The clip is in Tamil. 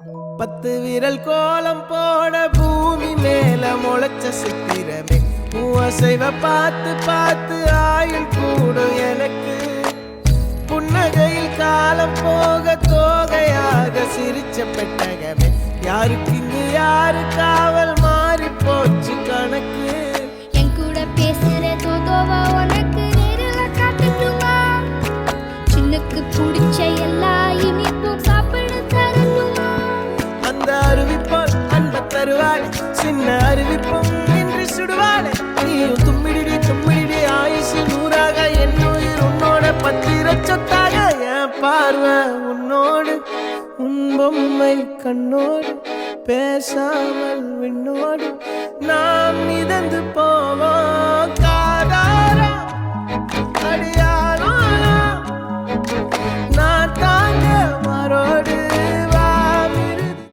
10 விரல் கோலம் போட பூமி மேல முளைச்ச சித்திரமே அசைவ பார்த்து பார்த்து ஆயுள் கூடும் எனக்கு புன்னகையில் காலம் போக தோகையாக சிரிச்ச பெட்டகமே யாருக்கு இங்கு யாரு காவல் மாறி போச்சு கணக்கு என் கூட பேசுற தோதோவா உனக்கு நேரில் காட்டட்டுமா சின்னக்கு பிடிச்ச எல்லா இனிப்பும் சாப்பிட தரணுமா அந்த அறிவிப்பால் அன்ப தருவாள் சின்ன அறிவிப்பும் இன்று சுடுவாள் நீயும் தும்மிடி தும்மிடி ஆயுசு 100ஆக என் உயிர் உன்னோட பத்திர சொத்தாக என் பார்வை உன்னோடு உன் பொம்மை கண்ணோடு பேசாமல் விண்ணோடு நாம் மிதந்து போவோம்